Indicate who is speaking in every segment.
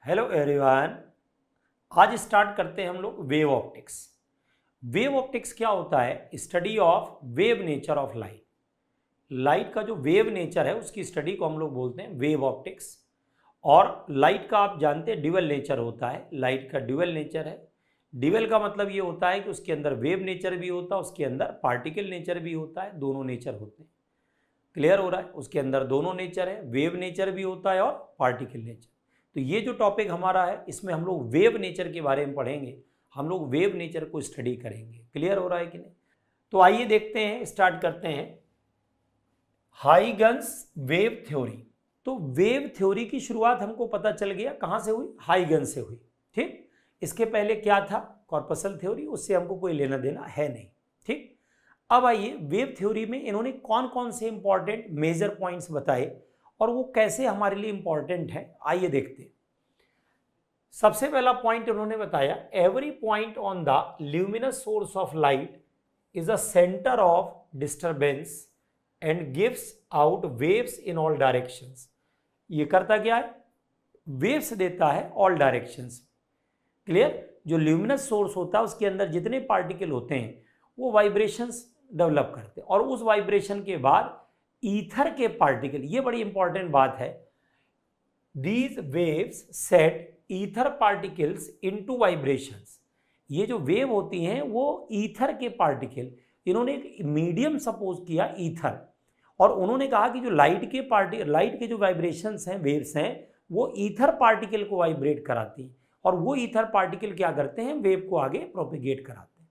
Speaker 1: Hello everyone. आज start करते हैं हम लोग वेव ऑप्टिक्स। वेव ऑप्टिक्स क्या होता है? Study of wave nature of light. Light का जो वेव नेचर है उसकी स्टडी को हम लोग बोलते हैं वेव ऑप्टिक्स। और लाइट का आप जानते हैं ड्यूअल नेचर होता है। लाइट का ड्यूअल नेचर है। ड्यूअल का मतलब ये होता है कि उसके अंदर वेव नेचर भी होता है, उसके अंदर पार्टिकल नेचर भी होता है, दोनों नेचर होते हैं। क्लियर हो रहा है? उसके अंदर दोनों नेचर है, वेव नेचर भी होता है और पार्टिकल नेचर। तो ये जो टॉपिक हमारा है इसमें हम लोग वेव नेचर के बारे में पढ़ेंगे। हम लोग वेव नेचर को स्टडी करेंगे। क्लियर हो रहा है कि नहीं? तो आइए देखते हैं, स्टार्ट करते हैं। Huygens wave theory. तो वेव थ्योरी की शुरुआत हमको पता चल गया कहां से हुई? हाइगन्स से हुई। ठीक, इसके पहले क्या था? कॉर्पसल थ्योरी, उससे हमको कोई लेना देना है नहीं। ठीक, अब आइए वेव थ्योरी में इन्होंने कौन कौन से इंपॉर्टेंट मेजर पॉइंट्स बताए और वो कैसे हमारे लिए इंपॉर्टेंट है, आइए देखते हैं। सबसे पहला पॉइंट उन्होंने बताया, every point on the luminous source of light is the centre of disturbance and gives out waves in all directions. ये करता क्या है? वेव्स देता है ऑल डायरेक्शंस। क्लियर? जो ल्यूमिनस सोर्स होता है उसके अंदर जितने पार्टिकल होते हैं वो वाइब्रेशंस डेवलप करते हैं और उस वाइब्रेशन के बाद ईथर के पार्टिकल, ये बड़ी इंपॉर्टेंट बात है, these waves set ether particles into vibrations. ये जो वेव होती हैं वो ईथर के पार्टिकल, इन्होंने एक मीडियम सपोज किया ईथर, और उन्होंने कहा कि जो लाइट के जो वाइब्रेशंस हैं, वेव्स हैं, वो ईथर पार्टिकल को वाइब्रेट कराती हैं और वो ईथर पार्टिकल क्या करते हैं? वेव को आगे प्रोपिगेट कराते हैं।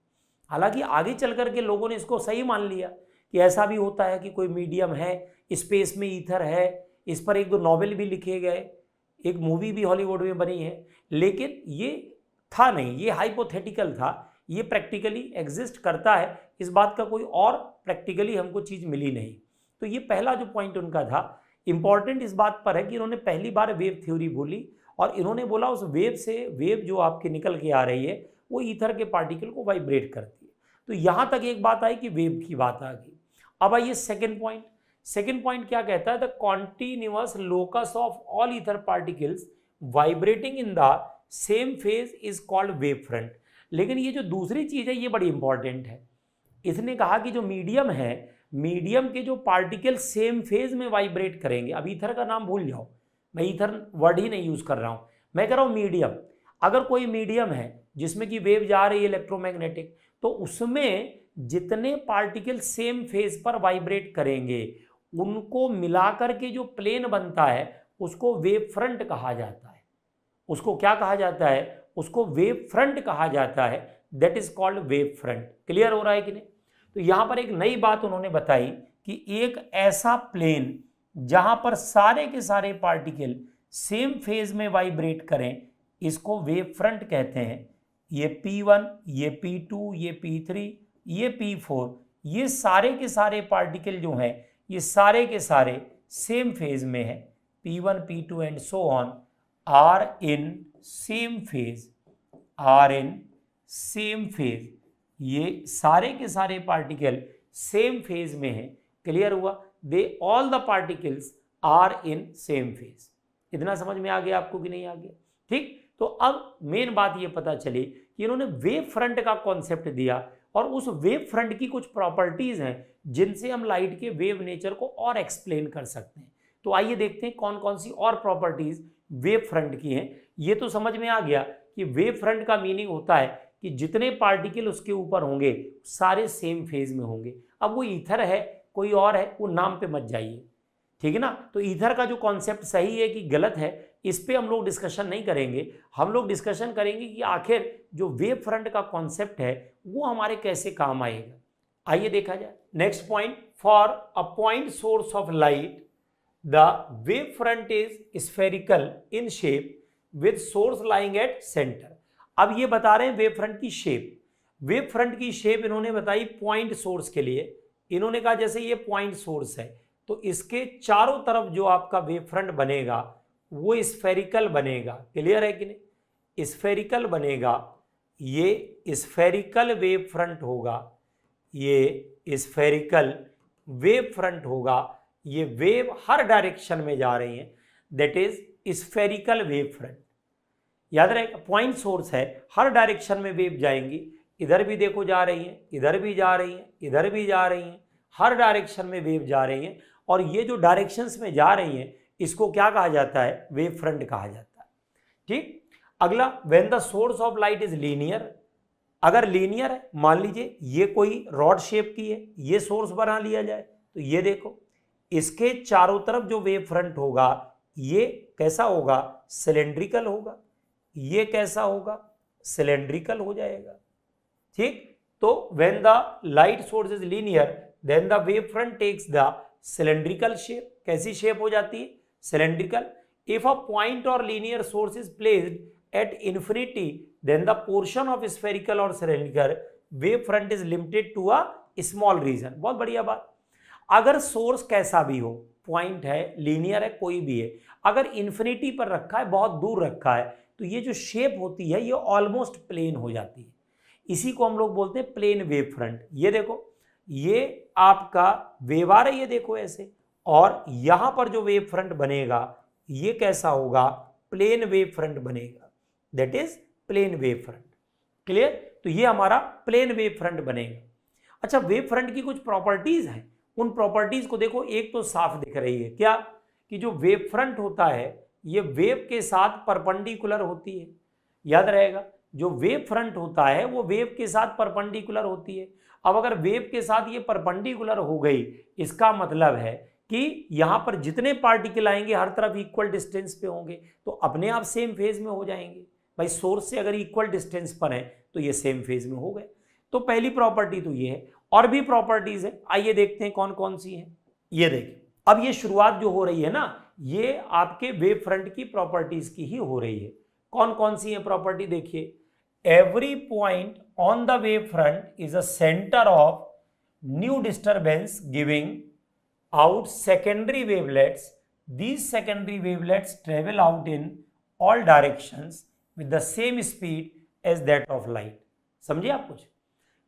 Speaker 1: हालांकि आगे चल करके लोगों ने इसको सही मान लिया कि ऐसा भी होता है कि कोई मीडियम है, स्पेस में ईथर है। इस पर एक दो नॉवेल भी लिखे गए, एक मूवी भी हॉलीवुड में बनी है, लेकिन ये था नहीं, ये हाइपोथेटिकल था। ये प्रैक्टिकली एग्जिस्ट करता है, इस बात का कोई और प्रैक्टिकली हमको चीज़ मिली नहीं। तो ये पहला जो पॉइंट उनका था, इंपॉर्टेंट इस बात पर है कि इन्होंने पहली बार वेव थ्योरी बोली और इन्होंने बोला उस वेव से, वेव जो आपके निकल के आ रही है वो ईथर के पार्टिकल को वाइब्रेट करती है। तो यहाँ तक एक बात आई कि वेव की बात आ गई। अब आइए सेकेंड पॉइंट। सेकेंड पॉइंट क्या कहता है? The continuous locus of all ether particles vibrating in the same phase is called wave front. लेकिन ये जो दूसरी चीज है ये बड़ी इंपॉर्टेंट है। इसने कहा कि जो मीडियम है, मीडियम के जो पार्टिकल सेम फेज में वाइब्रेट करेंगे। अब ईथर का नाम भूल जाओ, मैं ईथर वर्ड ही नहीं यूज कर रहा हूं, मैं कह रहा हूं मीडियम। अगर कोई मीडियम है जिसमें कि वेव जा रही है इलेक्ट्रोमैग्नेटिक, तो उसमें जितने पार्टिकल सेम फेज पर वाइब्रेट करेंगे उनको मिलाकर के जो प्लेन बनता है उसको वेव फ्रंट कहा जाता है। उसको क्या कहा जाता है? उसको वेव फ्रंट कहा जाता है। That is called wave front. Clear हो रहा है कि नहीं? तो यहां पर एक नई बात उन्होंने बताई कि एक ऐसा प्लेन जहां पर सारे के सारे पार्टिकल सेम फेज में वाइब्रेट करें, इसको वेव फ्रंट कहते हैं। ये P1, ये P2, ये P3, ये P4, ये सारे के सारे पार्टिकल जो हैं ये सारे के सारे सेम फेज में है। P1, P2 and so on are in same phase, are in same phase. ये सारे के सारे पार्टिकल सेम फेज में है। क्लियर हुआ? They all the particles are in same phase. इतना समझ में आ गया आपको कि नहीं आ गया? ठीक, तो अब मेन बात ये पता चली कि इन्होंने वेव फ्रंट का कॉन्सेप्ट दिया और उस वेव फ्रंट की कुछ प्रॉपर्टीज हैं जिनसे हम लाइट के वेव नेचर को और एक्सप्लेन कर सकते हैं। तो आइए देखते हैं कौन कौन सी और प्रॉपर्टीज वेव फ्रंट की हैं। ये तो समझ में आ गया कि वेव फ्रंट का मीनिंग होता है कि जितने पार्टिकल उसके ऊपर होंगे सारे सेम फेज में होंगे। अब वो ईथर है, कोई और है, वो नाम पे मत जाइए, ठीक है ना? तो ईथर का जो कॉन्सेप्ट सही है कि गलत है, इस पे हम लोग डिस्कशन नहीं करेंगे। हम लोग डिस्कशन करेंगे कि आखिर जो वेव फ्रंट का कॉन्सेप्ट है वो हमारे कैसे काम आएगा। आइए देखा जाए। Next point, for a point source of light the wave front is spherical in shape with source lying at centre. अब ये बता रहे हैं वेव फ्रंट की शेप। वेव फ्रंट की शेप इन्होंने बताई पॉइंट सोर्स के लिए। इन्होंने कहा जैसे ये पॉइंट सोर्स है तो इसके चारों तरफ जो आपका वेव फ्रंट बनेगा वो स्फेरिकल बनेगा। क्लियर है कि नहीं? स्फेरिकल बनेगा। ये स्फेरिकल वेव फ्रंट होगा, ये स्फेरिकल वेव फ्रंट होगा। ये वेव हर डायरेक्शन में जा रही हैं, that is spherical wave front. याद रहेगा, पॉइंट सोर्स है, हर डायरेक्शन में वेव जाएंगी, इधर भी देखो जा रही है, इधर भी जा रही है, इधर भी जा रही है, हर डायरेक्शन में वेव जा रही है। और ये जो डायरेक्शंस में जा रही हैं इसको क्या कहा जाता है, वेव फ्रंट कहा जाता है। ठीक, अगला, when the source of light is linear, अगर लीनियर है, मान लीजिए ये कोई रॉड शेप की है, ये सोर्स बना लिया जाए, तो ये देखो इसके चारों तरफ जो वेव फ्रंट होगा ये कैसा होगा, सिलेंड्रिकल होगा, ये कैसा होगा, सिलेंड्रिकल हो जाएगा। ठीक, तो when the light source is linear then the wave front takes the cylindrical shape, कैसी शेप हो जाती है, सिलेंड्रिकल। इफ अ पॉइंट और linear source is placed at infinity then the portion of spherical और cylindrical wave front is limited to a small region. बहुत बढ़िया बात। अगर सोर्स कैसा भी हो, पॉइंट है, लीनियर है, कोई भी है, अगर इंफिनिटी पर रखा है, बहुत दूर रखा है, तो ये जो शेप होती है ये ऑलमोस्ट प्लेन हो जाती है। इसी को हम लोग बोलते हैं प्लेन वेव फ्रंट। ये देखो, ये आपका वेव आ रही है, देखो ऐसे, और यहां पर जो वेव फ्रंट बनेगा ये कैसा होगा, प्लेन वेव फ्रंट बनेगा, that is plane wave front. Clear, तो ये हमारा प्लेन वेव फ्रंट बनेगा। अच्छा, वेव फ्रंट की कुछ प्रॉपर्टीज हैं, उन प्रॉपर्टीज को देखो, एक तो साफ दिख रही है, क्या, कि जो वेव फ्रंट होता है ये वेव के साथ परपेंडिकुलर होती है। याद रहेगा, जो वेव फ्रंट होता है वो वेव के साथ परपेंडिकुलर होती है। अब अगर वेव के साथ ये परपेंडिकुलर हो गई, इसका मतलब है कि यहां पर जितने पार्टिकल आएंगे हर तरफ इक्वल डिस्टेंस पे होंगे, तो अपने आप सेम फेज में हो जाएंगे। भाई सोर्स से अगर इक्वल डिस्टेंस पर है तो ये सेम फेज में हो गए। तो पहली प्रॉपर्टी तो ये है, और भी प्रॉपर्टीज है, आइए देखते हैं कौन कौन सी है। ये देखिए, अब ये शुरुआत जो हो रही है ना, ये आपके वेव फ्रंट की प्रॉपर्टीज की ही हो रही है। कौन कौन सी है प्रॉपर्टी, देखिए, every point on the wavefront is a center of new disturbance giving out secondary wavelets. These secondary wavelets travel out in all directions with the same speed as that of light. समझिए आप कुछ,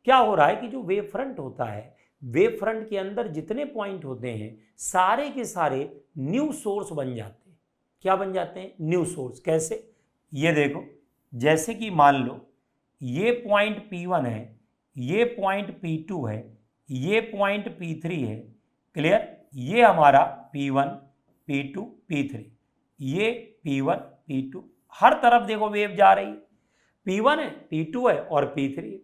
Speaker 1: क्या हो रहा है कि जो wave front होता है, वेव फ्रंट के अंदर जितने पॉइंट होते हैं सारे के सारे न्यू सोर्स बन जाते हैं। क्या बन जाते हैं, न्यू सोर्स। कैसे, ये देखो, जैसे कि मान लो ये पॉइंट P1 है, ये पॉइंट P2 है, ये पॉइंट P3 है। क्लियर, ये हमारा P1 P2 P3, ये P1 P2, हर तरफ देखो वेव जा रही है, P1 है, P2 है और P3 है।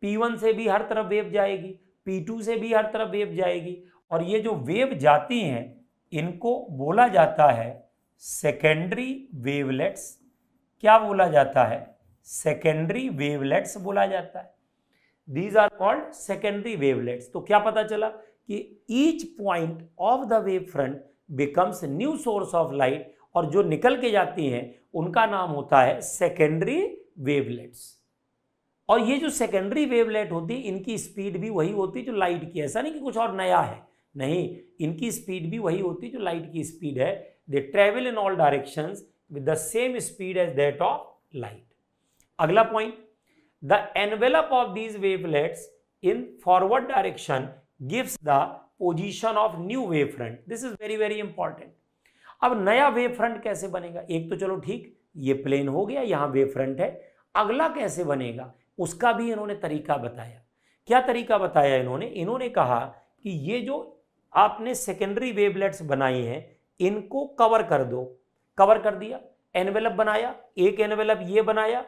Speaker 1: P1 से भी हर तरफ वेव जाएगी, P2 से भी हर तरफ वेव जाएगी, और ये जो वेव जाती हैं इनको बोला जाता है सेकेंडरी वेवलेट्स। क्या बोला जाता है, सेकेंडरी वेवलेट्स बोला जाता है। These are called secondary wavelets. तो क्या पता चला कि each point of the wave front becomes new source of light, और जो निकल के जाती हैं उनका नाम होता है सेकेंडरी वेवलेट्स। और ये जो सेकेंडरी वेवलेट होती है इनकी स्पीड भी वही होती है जो लाइट की। ऐसा नहीं कि कुछ और नया है, नहीं, इनकी स्पीड भी वही होती है जो लाइट की स्पीड है। They travel in all directions with the same speed as that of light. अगला point, the envelope of these wavelets in forward direction gives the position of new wave front. This is very very important. अब नया wave front कैसे बनेगा, एक तो चलो ठीक, ये प्लेन हो गया, यहां वेव फ्रंट है, अगला कैसे बनेगा उसका भी इन्होंने तरीका बताया। क्या तरीका बताया इन्होंने, इन्होंने कहा कि ये जो आपने सेकेंडरी वेवलेट्स बनाई हैं इनको कवर कर दो। कवर कर दिया, एनवेलप बनाया, एक एनवेलप ये बनाया,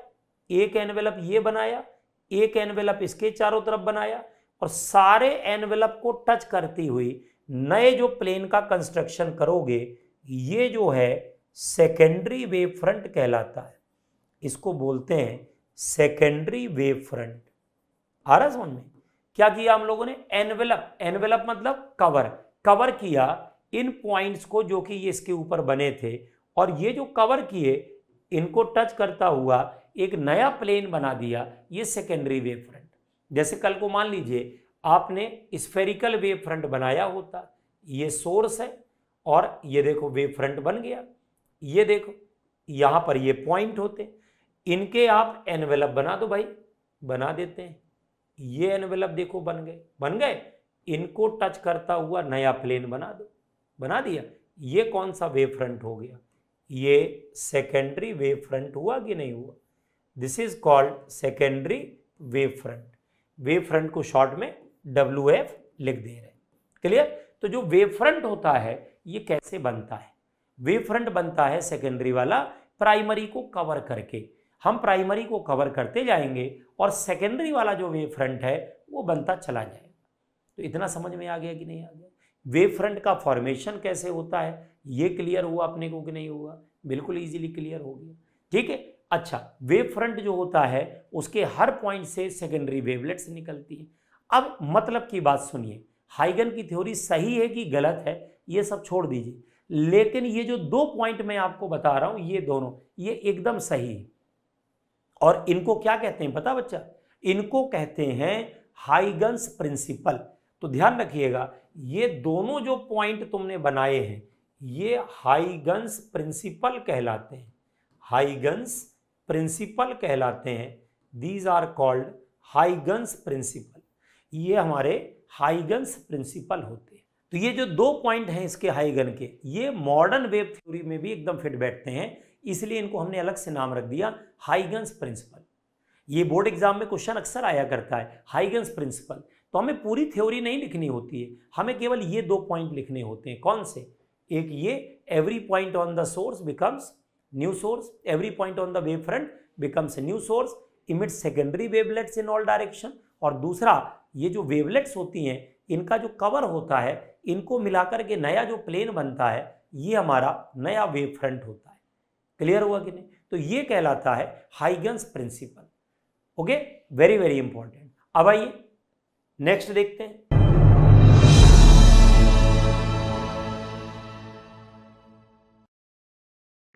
Speaker 1: एक एनवेलप ये बनाया, एक एनवेलप इसके चारों तरफ बनाया, और सारे एनवेलप को टच करती हुई नए जो प्लेन का कंस्ट्रक्शन करोगे ये जो है सेकेंडरी वेव फ्रंट कहलाता है। इसको बोलते हैं सेकेंडरी वेव फ्रंट। आ रहा समझ में, क्या किया हम लोगों ने, एनवेलप, एनवेलप मतलब कवर, कवर किया इन पॉइंट्स को जो कि ये इसके ऊपर बने थे, और ये जो कवर किए इनको टच करता हुआ एक नया प्लेन बना दिया, ये सेकेंडरी वेव फ्रंट। जैसे कल को मान लीजिए आपने स्फेरिकल वेव फ्रंट बनाया होता, ये सोर्स है और ये देखो वेव फ्रंट बन गया, ये देखो यहां पर ये पॉइंट होते, इनके आप एनवेलप बना दो भाई, बना देते हैं, ये एनवेलप देखो बन गए, बन गए, इनको टच करता हुआ नया प्लेन बना दो, बना दिया, ये कौन सा वेव फ्रंट हो गया, ये सेकेंडरी वेव फ्रंट हुआ कि नहीं हुआ? This is called secondary wave front. Wave front को शॉर्ट में WF लिख दे रहे हैं। क्लियर? तो जो वेव फ्रंट होता है ये कैसे बनता है? वेव फ्रंट बनता है सेकेंडरी वाला प्राइमरी को कवर करके। हम प्राइमरी को कवर करते जाएंगे और सेकेंडरी वाला जो वेव फ्रंट है वो बनता चला जाएगा। तो इतना समझ में आ गया कि नहीं आ गया? वेव फ्रंट का फॉर्मेशन कैसे होता है ये क्लियर हुआ अपने को कि नहीं हुआ? बिल्कुल इजीली क्लियर हो गया। ठीक है। अच्छा, वेव फ्रंट जो होता है उसके हर पॉइंट से सेकेंडरी वेवलेट्स निकलती है। अब मतलब की बात सुनिए, हाइगन की थ्योरी सही है कि गलत है ये सब छोड़ दीजिए, लेकिन ये जो 2 पॉइंट मैं आपको बता रहा हूं ये दोनों ये एकदम सही है। और इनको क्या कहते हैं पता बच्चा? इनको कहते हैं हाइगन्स प्रिंसिपल। तो ध्यान रखिएगा, ये दोनों जो पॉइंट तुमने बनाए हैं ये हाइगन्स प्रिंसिपल कहलाते हैं। हाइगन्स प्रिंसिपल कहलाते हैं। These are called Huygens principle. ये हमारे हाइगन्स प्रिंसिपल होते हैं। तो ये जो 2 पॉइंट हैं इसके हाइगन के, ये मॉडर्न वेव थ्योरी में भी एकदम फिट बैठते हैं, इसलिए इनको हमने अलग से नाम रख दिया हाइगन्स प्रिंसिपल। ये बोर्ड एग्जाम में क्वेश्चन अक्सर आया करता है, हाइगन्स प्रिंसिपल। तो हमें पूरी थ्योरी नहीं लिखनी होती है, हमें केवल ये 2 पॉइंट लिखने होते हैं। कौन से? एक ये, every point on the source becomes new source, every point on the wave front becomes new source, emits secondary wavelets in all direction. और दूसरा, ये जो वेवलेट्स होती हैं इनका जो कवर होता है इनको मिलाकर के नया जो प्लेन बनता है ये हमारा नया वेव फ्रंट होता है। क्लियर हुआ कि नहीं? तो ये कहलाता है Huygens principle. Okay, very very important. अब आइए नेक्स्ट देखते हैं।